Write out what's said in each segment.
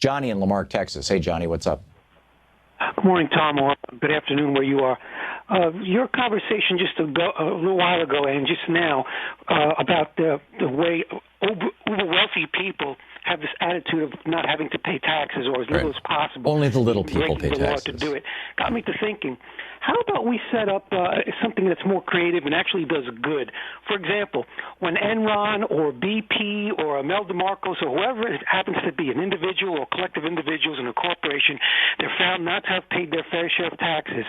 Johnny in Lamarck, Texas. Hey, Johnny, what's up? Good morning, Thom, or good afternoon where you are. Your conversation just a little while ago and just now about the way uber wealthy people have this attitude of not having to pay taxes or as little as possible. Only the little people pay taxes. To do it. Got me to thinking, how about we set up something that's more creative and actually does good? For example, when Enron or BP or Imelda Marcos or whoever it happens to be, an individual or collective individuals in a corporation, they're found not to have paid their fair share of taxes.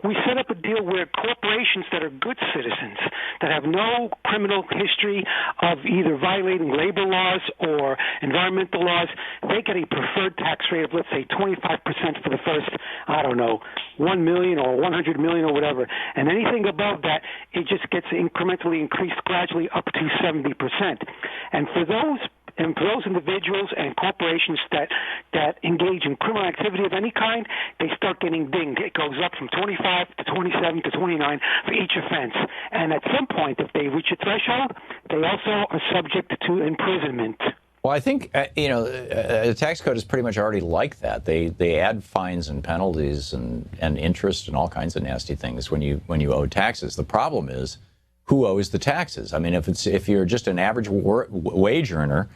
We set up a deal where corporations that are good citizens, that have no criminal history of either violating labor laws or environmental laws, they get a preferred tax rate of, let's say, 25% for the first, I don't know, 1 million or 100 million or whatever. And anything above that, it just gets incrementally increased gradually up to 70%. And for those individuals and corporations that engage in criminal activity of any kind, they start getting dinged. It goes up from 25 to 27 to 29 for each offense. And at some point, if they reach a threshold, they also are subject to imprisonment. Well, I think, the tax code is pretty much already like that. They add fines and penalties and interest and all kinds of nasty things when you owe taxes. The problem is who owes the taxes. I mean, if you're just an average wage earner,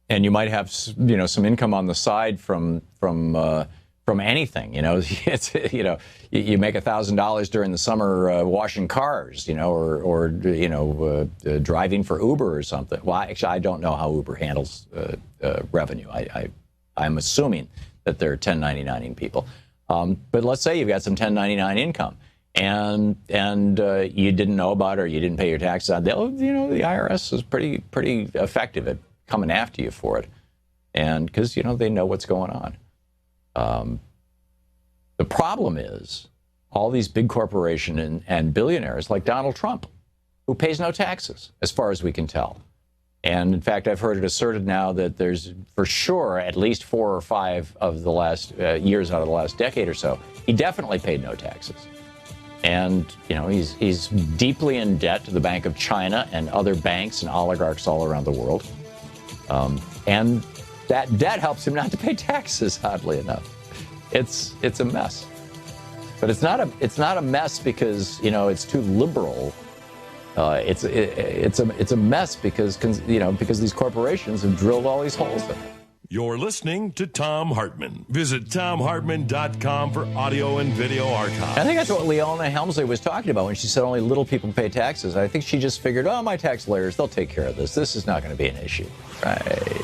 and you might have some income on the side from anything, you make $1,000 during the summer washing cars, or driving for Uber or something. Well, actually, I don't know how Uber handles revenue. I'm assuming that they're 1099ing people. But let's say you've got some 1099 income, and you didn't know about it or you didn't pay your taxes on. The IRS is pretty effective at coming after you for it, and because they know what's going on. The problem is all these big corporation and billionaires like Donald Trump, who pays no taxes, as far as we can tell. And in fact, I've heard it asserted now that there's for sure at least 4 or 5 of the last years out of the last decade or so, he definitely paid no taxes. And, he's deeply in debt to the Bank of China and other banks and oligarchs all around the world. And that debt helps him not to pay taxes, oddly enough. It's a mess. But it's not a mess because, it's too liberal. It's a mess because these corporations have drilled all these holes in it. You're listening to Thom Hartmann. Visit ThomHartmann.com for audio and video archives. I think that's what Leona Helmsley was talking about when she said only little people pay taxes. I think she just figured, my tax lawyers, they'll take care of this. This is not going to be an issue. Right.